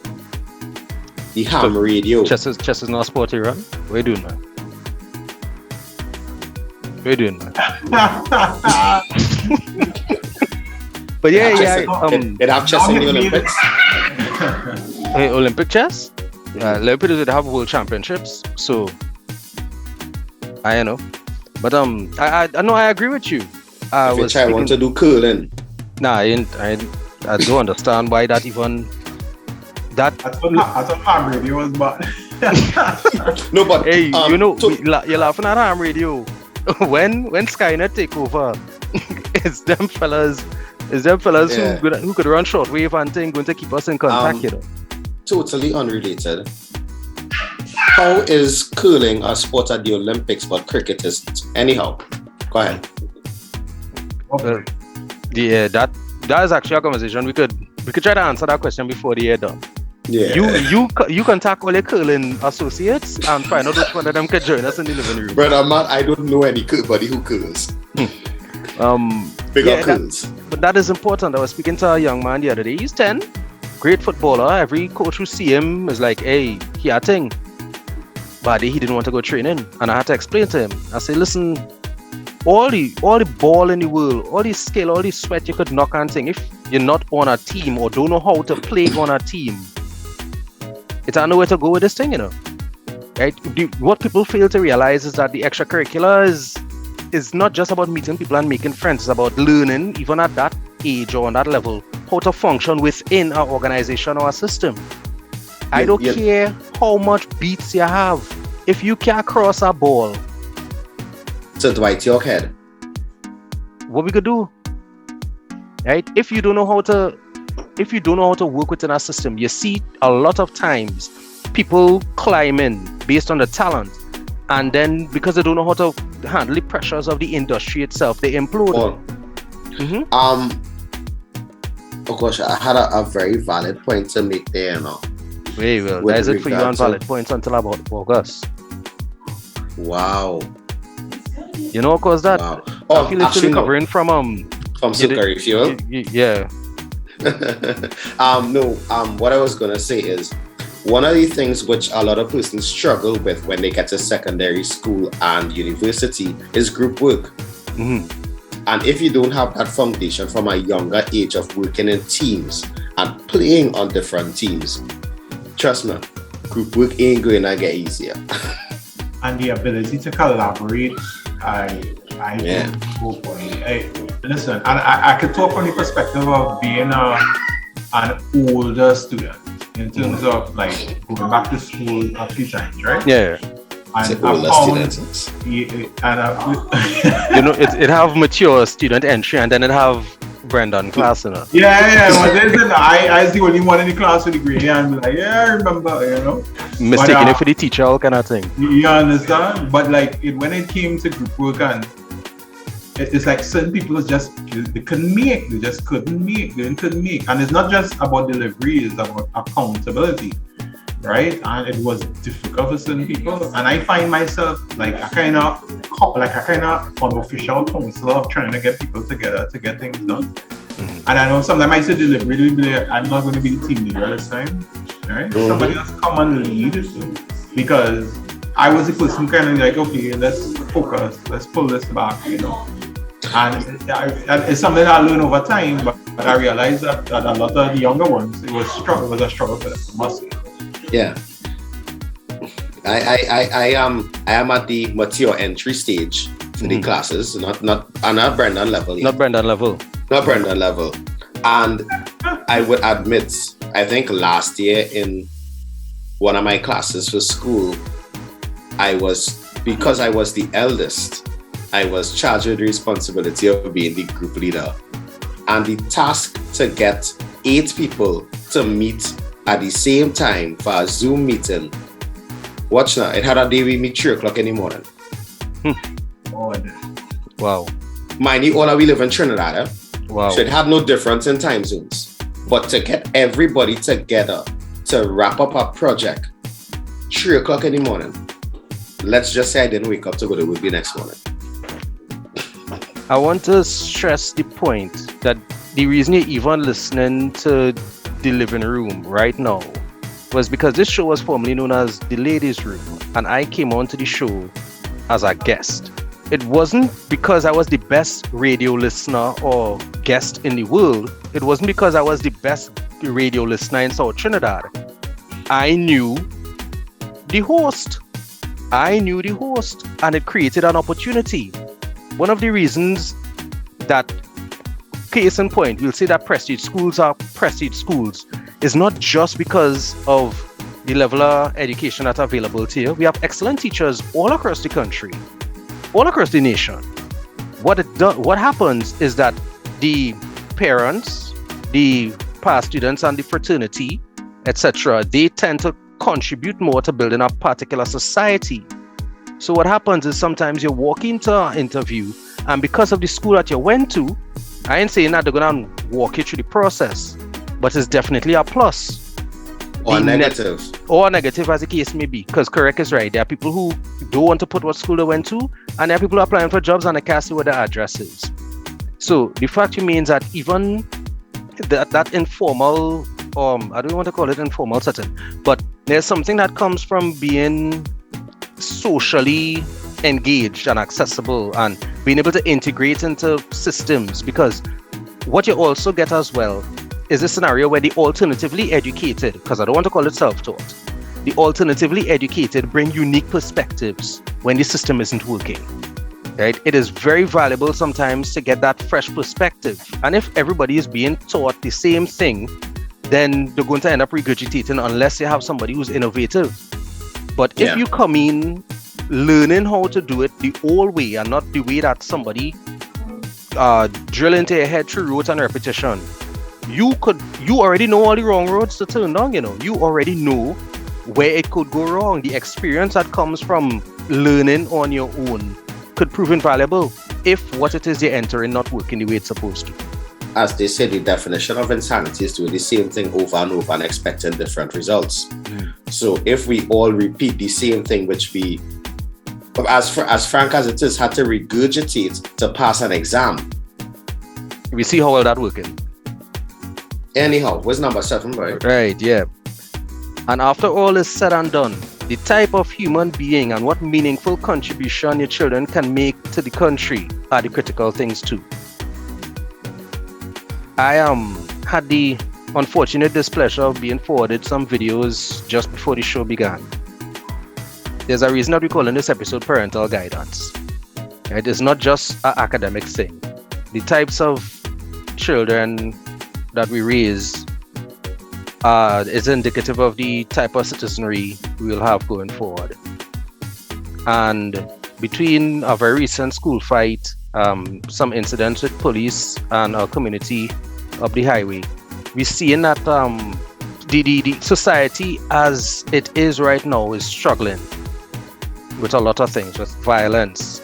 the ham radio. Chess is not sporty, right? What are you doing, man? What are you doing, man? But yeah, it have chess in the Olympics. Olympic chess? Yeah, Olympics would have world championships, so I know. But I know I agree with you. If I want to do curling. Nah, I don't understand why that even that. I thought ham radio was bad. No, but hey, you're laughing at ham radio. when Skynet take over, it's them fellas Yeah. who could run shortwave and thing going to keep us in contact, Totally unrelated. How is curling a sport at the Olympics but cricket isn't? Anyhow, go ahead. Yeah, that is actually a conversation we could try to answer that question before the year done. Yeah. You contact all your curling associates and find out which one of them can join us in the living room. Brother Matt, I don't know anybody who curls. Bigger curls. But that is important. I was speaking to a young man the other day. He's 10, great footballer. Every coach who see him is like, hey, he a thing. But he didn't want to go training, and I had to explain to him. I said, listen, all the ball in the world, all the skill, all the sweat you could knock and thing, if you're not on a team or don't know how to play on a team, it's nowhere to go with this thing, right? What people fail to realize is that the extracurricular is not just about meeting people and making friends. It's about learning, even at that age or on that level, how to function within our organization or a system. I don't care how much beats you have. If you can't cross a ball, So Dwight, your head. what we could do, right? If you don't know how to work within a system, you see a lot of times people climb in based on the talent, and then because they don't know how to handle the pressures of the industry itself, they implode. Oh gosh, I had a very valid point to make there now. Very well. With That is it for you on regard to- valid points until about August. Wow. You know, cause that Wow. I feel it's actually, no. recovering from From Sukari Fuel. yeah. What I was gonna say is one of the things which a lot of persons struggle with when they get to secondary school and university is group work. And if you don't have that foundation from a younger age of working in teams and playing on different teams, trust me, group work ain't going to get easier. And the ability to collaborate, Yeah. Listen, and I could talk from the perspective of being an older student in terms of like going back to school a few times, right? Yeah. It's And older students. It have mature student entry and then it have Brendan class, But I was the only one in the class with the grade and be like, yeah, I remember, mistaken it for the teacher, all kind of thing. You understand? But like when it came to group work and it's like certain people they couldn't make, they just couldn't make, and it's not just about delivery, it's about accountability, right? And it was difficult for certain people, and I find myself like a kind of unofficial counsel of trying to get people together to get things done. And I know sometimes I say deliberately, I'm not going to be the team leader this time, right? Somebody else come and lead, because I was the person kind of like, okay, let's focus, let's pull this back, you know. And it's something I learned over time, but I realized that a lot of the younger ones, it was a struggle for them, I must say. Yeah. I am at the mature entry stage for the classes, not Brendan level yet. Not Brendan level. Not Brendan level. And I would admit, I think last year in one of my classes for school, because I was the eldest, I was charged with the responsibility of being the group leader. And the task to get 8 people to meet at the same time for a Zoom meeting, watch now, it had a day we meet 3 o'clock in the morning. Wow. Mind you, all of we live in Trinidad. Eh? Wow. So it had no difference in time zones. But to get everybody together to wrap up a project 3 o'clock in the morning, let's just say I didn't wake up to go to work the next morning. I want to stress the point that the reason you're even listening to The Living Room right now was because this show was formerly known as The Ladies Room, and I came onto the show as a guest. It wasn't because I was the best radio listener or guest in the world. It wasn't because I was the best radio listener in South Trinidad. I knew the host. And it created an opportunity. One of the reasons that, case in point, we'll say that prestige schools are prestige schools is not just because of the level of education that's available to you. We have excellent teachers all across the country, all across the nation. What happens is that the parents, the past students and the fraternity, etc., they tend to contribute more to building a particular society. So what happens is sometimes you walk into an interview, and because of the school that you went to, I ain't saying that they're gonna walk you through the process, but it's definitely a plus. Or negative. Or negative, as the case may be, because correct is right. There are people who don't want to put what school they went to, and there are people who are applying for jobs and they can't see what their address is. So the fact remains that even that informal, I don't want to call it informal setting, but there's something that comes from being socially engaged and accessible and being able to integrate into systems, because what you also get as well is a scenario where the alternatively educated, because I don't want to call it self-taught, the alternatively educated bring unique perspectives when the system isn't working. Right? It is very valuable sometimes to get that fresh perspective. And if everybody is being taught the same thing, then they're going to end up regurgitating unless you have somebody who's innovative. But if you come in learning how to do it the old way and not the way that somebody drill into your head through rote and repetition, you already know all the wrong roads to turn down. You already know where it could go wrong. The experience that comes from learning on your own could prove invaluable if what it is you're entering not working the way it's supposed to. As they say, the definition of insanity is doing the same thing over and over and expecting different results. So if we all repeat the same thing, which we, as frank as it is, had to regurgitate to pass an exam. We see how well that working. Anyhow, what's number 7, right? Right, yeah. And after all is said and done, the type of human being and what meaningful contribution your children can make to the country are the critical things too. I had the unfortunate displeasure of being forwarded some videos just before the show began. There's a reason that we're calling this episode Parental Guidance. It is not just an academic thing. The types of children that we raise is indicative of the type of citizenry we will have going forward. And between a very recent school fight, some incidents with police and our community up the highway, we're seeing that the society as it is right now is struggling with a lot of things, with violence,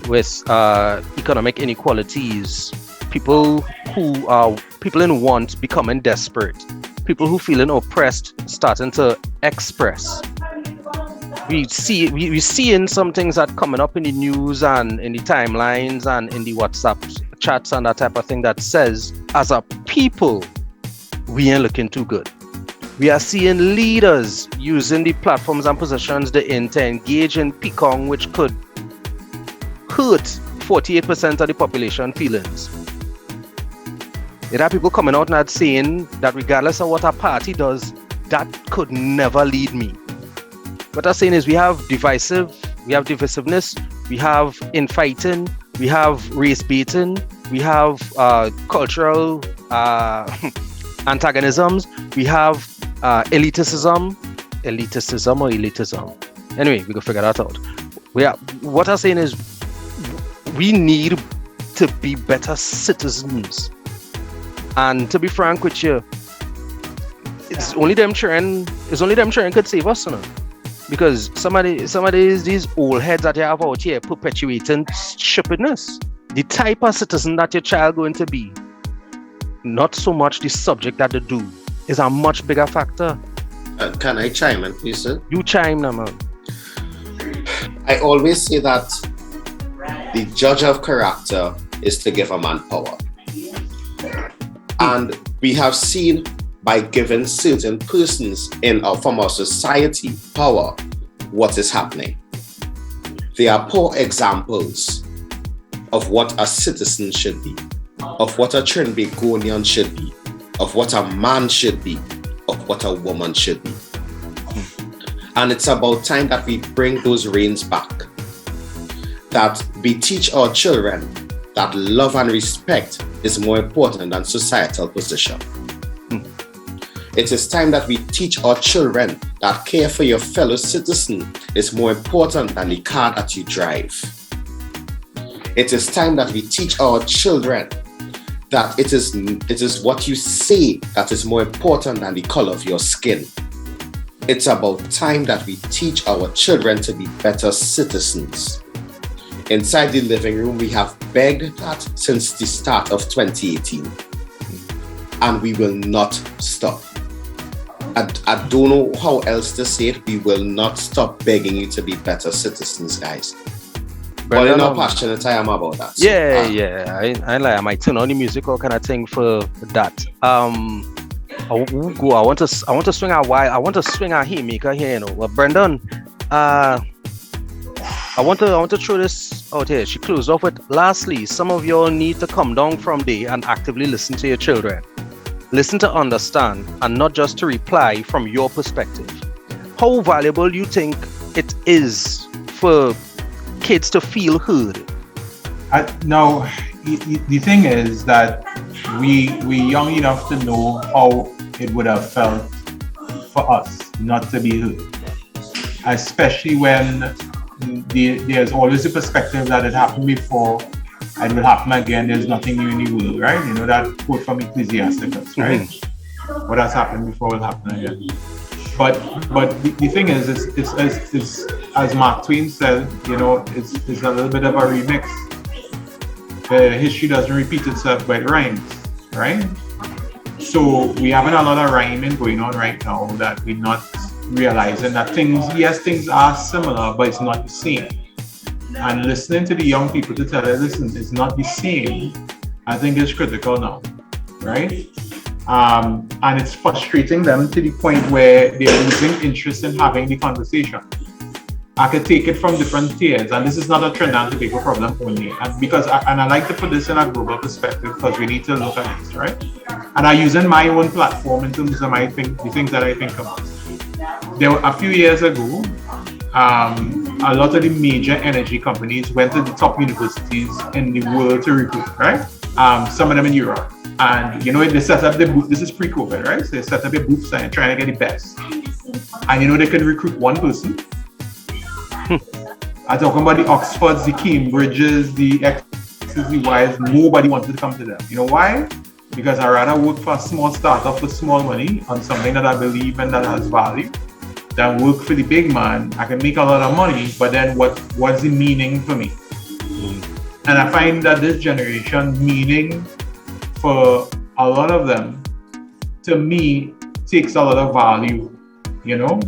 with economic inequalities, people in want becoming desperate, people who feeling oppressed starting to express. We're seeing some things that coming up in the news and in the timelines and in the WhatsApp chats and that type of thing that says, as a people, we ain't looking too good. We are seeing leaders using the platforms and positions they're in to engage in picong, which could hurt 48% of the population feelings. There are people coming out and saying that regardless of what a party does, that could never lead me. What I'm saying is we have divisiveness, we have infighting, we have race baiting, we have cultural antagonisms, we have elitism or elitism. Anyway, we can figure that out. What I'm saying is we need to be better citizens. And to be frank with you, it's only them cheering could save us, you know? Because some of these old heads that you have out here perpetuating stupidness. The type of citizen that your child going to be, not so much the subject that they do, is a much bigger factor. Can I chime in, please, sir? You chime now, man. I always say that the judge of character is to give a man power. And we have seen by giving certain persons from our society power, what is happening. They are poor examples of what a citizen should be, of what a Trinbagonian should be, of what a man should be, of what a woman should be. And it's about time that we bring those reins back. That we teach our children that love and respect is more important than societal position. It is time that we teach our children that care for your fellow citizen is more important than the car that you drive. It is time that we teach our children that it is what you say that is more important than the color of your skin. It's about time that we teach our children to be better citizens. Inside the living room, we have begged that since the start of 2018. And we will not stop. I don't know how else to say it. We will not stop begging you to be better citizens, guys. But you know how passionate I am about that. So, I like. I might turn on the music or kind of thing for that. I want to swing a while. I want to swing a haymaker here, you know. Well, Brendan, I want to throw this out here. She closed off with, lastly, some of y'all need to come down from there and actively listen to your children. Listen to understand and not just to reply from your perspective. How valuable do you think it is for kids to feel heard? Now, the thing is that we're young enough to know how it would have felt for us not to be heard. Especially when there's always a perspective that it happened before and it will happen again. There's nothing new in the world, right? You know that quote from Ecclesiastes, right? Mm-hmm. What has happened before will happen again. But the thing is, it's as Mark Twain said, you know, it's a little bit of a remix. The history doesn't repeat itself, but it rhymes, right? So we having a lot of rhyming going on right now that we're not realizing that things are similar, but it's not the same. And listening to the young people to tell them, listen, it's not the same, I think is critical now, right? And it's frustrating them to the point where they're losing interest in having the conversation. I could take it from different tiers, and this is not a Trinidad and Tobago problem only. And I like to put this in a global perspective because we need to look at this, right? And I'm using my own platform in terms of the things that I think about. There were a few years ago, a lot of the major energy companies went to the top universities in the world to recruit, right? Some of them in Europe. And you know, they set up the booth, this is pre-COVID, right? So they set up a booth and trying to get the best. And you know, they can recruit one person. I'm talking about the Oxfords, the Cambridges, the X's, the Y's, nobody wanted to come to them. You know why? Because I rather work for a small startup for small money on something that I believe in that has value than work for the big man. I can make a lot of money, but then what's the meaning for me? And I find that this generation, meaning for a lot of them, to me, takes a lot of value, you know,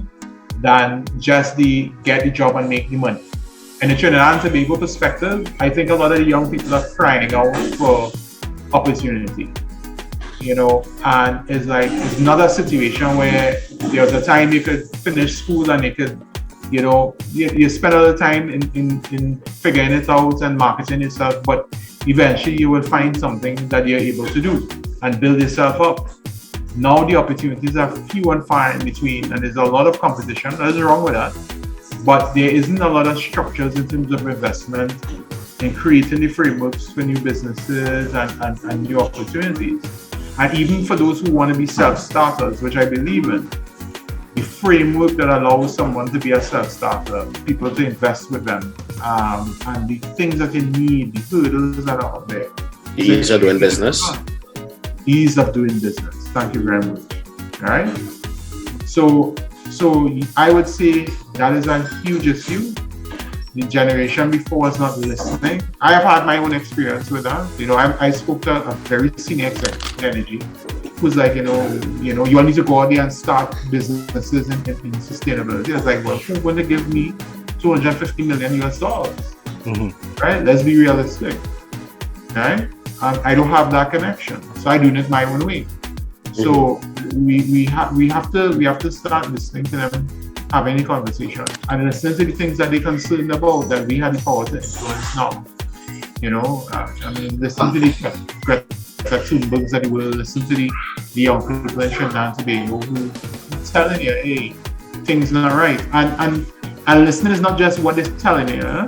than just the get the job and make the money. in the Trinidad and Tobago perspective, I think a lot of the young people are crying out for opportunity. And it's like, it's not a situation where there's a time you could finish school and you could, you spend all the time in figuring it out and marketing yourself, but eventually you will find something that you're able to do and build yourself up. Now the opportunities are few and far in between, and there's a lot of competition. Nothing wrong with that, but there isn't a lot of structures in terms of investment in creating the frameworks for new businesses and new opportunities. And even for those who want to be self-starters, which I believe in, the framework that allows someone to be a self-starter, people to invest with them, and the things that they need, the hurdles that are out there. Ease of doing business. Ease of doing business. Thank you very much. All right. So I would say that is a huge issue. The generation before was not listening. I have had my own experience with that. I spoke to a very senior executive in energy who's like, you all need to go out there and start businesses in sustainability. I was like, well, who's going to give me $250 million US? Mm-hmm. Right? Let's be realistic. Right? I don't have that connection, so I do it my own way. So we have to start listening to them, have any conversation, and listen to the things that they're concerned about that we have the power to influence now. Listen to the Greta Thunbergs that will listen to the young people in Trinidad and Tobago who are telling you, hey, things not right. And listening is not just what they're telling you,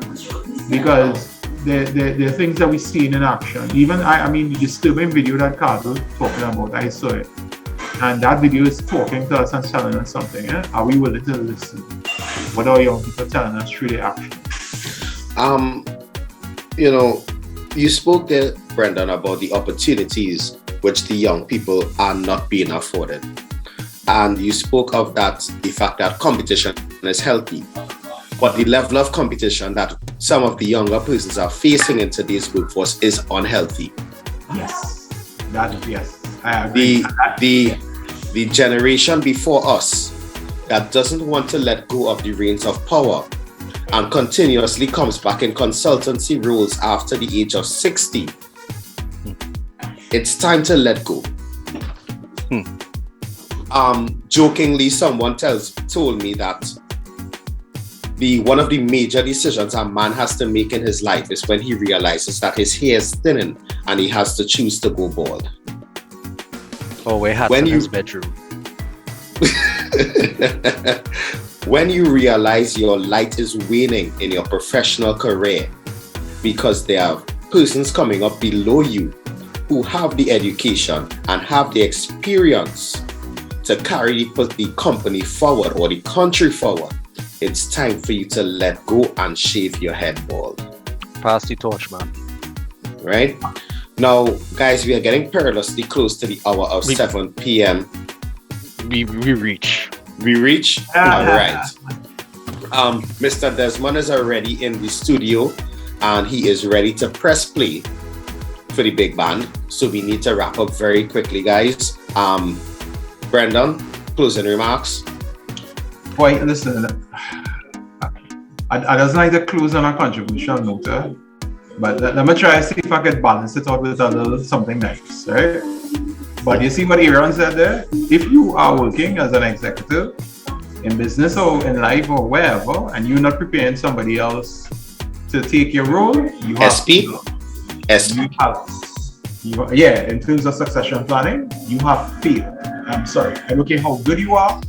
because the things that we see in action. Even the disturbing video that Ricardo talking about, I saw it. And that video is talking to us and telling us something. Are we willing to listen? What are young people telling us through their action? You spoke there, Brendan, about the opportunities which the young people are not being afforded. And you spoke of that, the fact that competition is healthy. But the level of competition that some of the younger persons are facing in today's workforce is unhealthy. Yes. Yes. I agree. The generation before us that doesn't want to let go of the reins of power and continuously comes back in consultancy roles after the age of 60. It's time to let go. Jokingly, someone told me that one of the major decisions a man has to make in his life is when he realizes that his hair is thinning and he has to choose to go bald. Oh, in his bedroom. When you realize your light is waning in your professional career because there are persons coming up below you who have the education and have the experience to carry the company forward or the country forward, it's time for you to let go and shave your head bald. Pass the torch, man. Right? Now, guys, we are getting perilously close to the hour of 7 p.m. We reach. We reach? All right. Mr. Desmond is already in the studio and he is ready to press play for the big band. So we need to wrap up very quickly, guys. Brendan, closing remarks. Boy, listen, I doesn't like to close on a controversial note, but let me try to see if I can balance it out with a little something nice, right? But you see what Aaron said there? If you are working as an executive in business or in life or wherever, and you're not preparing somebody else to take your role, you have SP? You have, yeah, in terms of succession planning, you have failed. I'm sorry. I don't care how good you are,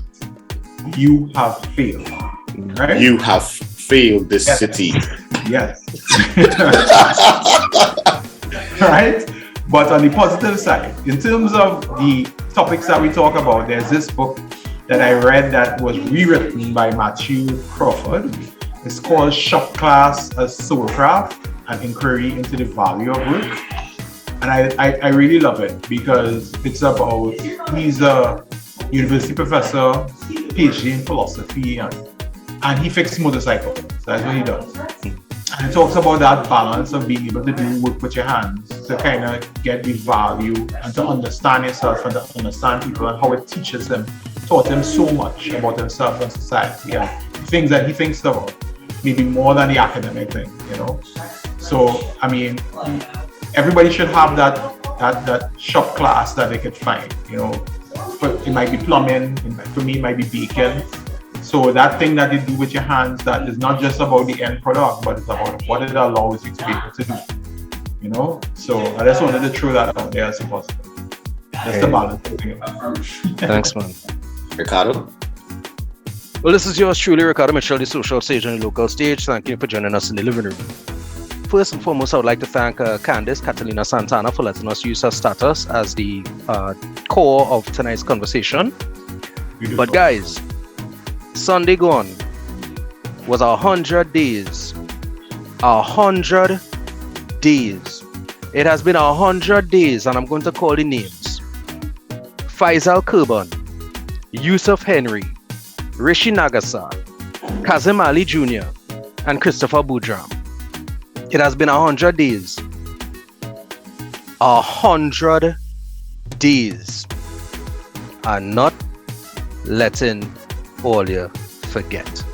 you have failed. Right? You have failed this city. Yes. Right? But on the positive side, in terms of the topics that we talk about, there's this book that I read that was rewritten by Matthew Crawford. It's called Shop Class as Soulcraft, an inquiry into the value of work. And I really love it because it's about, he's a university professor, PhD in philosophy, and he fixes motorcycles. So that's what he does. And it talks about that balance of being able to do work with your hands to kind of get the value and to understand yourself and to understand people and how it taught him so much about himself and society and things that he thinks about. maybe more than the academic thing, you know. So I mean, everybody should have that shop class that they could find, you know. But it might be plumbing, for me it might be baking. So that thing that you do with your hands, that is not just about the end product, but it's about what it allows you to be able to do, you know. So I just wanted to throw that out there as a positive. That's the balance thing. Thanks, man. Ricardo? Well, this is yours truly, Ricardo Mitchell, the social stage on the local stage. Thank you for joining us in the living room. First and foremost, I would like to thank Candice Catalina Santana for letting us use her status as the core of tonight's conversation. Beautiful. But guys, Sunday gone was 100 days. 100 days. It has been 100 days, and I'm going to call the names. Faisal Kurban, Yusuf Henry, Rishi Nagasa, Kazim Ali Jr., and Christopher Boudram. It has been 100 days. 100 days. And not letting all you forget.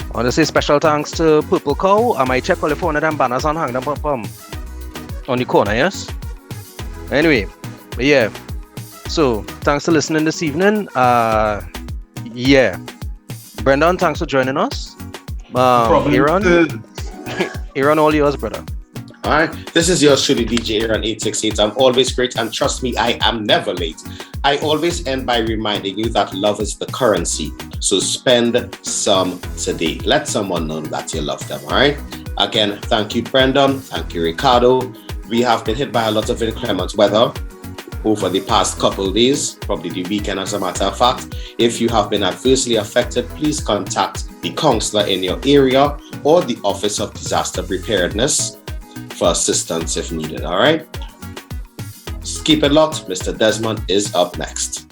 I want to say special thanks to Purple Cow. I might check all the phone of them banners and hang them up on the corner, yes? Anyway, but yeah. So, thanks for listening this evening. Yeah. Brendan, thanks for joining us. Aaron, all yours, brother. All right, this is yours truly, DJ Aaron 868. I'm always great, and trust me, I am never late. I always end by reminding you that love is the currency. So spend some today. Let someone know that you love them, all right? Again, thank you, Brendan. Thank you, Ricardo. We have been hit by a lot of inclement weather over the past couple of days, probably the weekend as a matter of fact. If you have been adversely affected, please contact the counselor in your area or the Office of Disaster Preparedness for assistance if needed, all right? Keep it locked. Mr. Desmond is up next.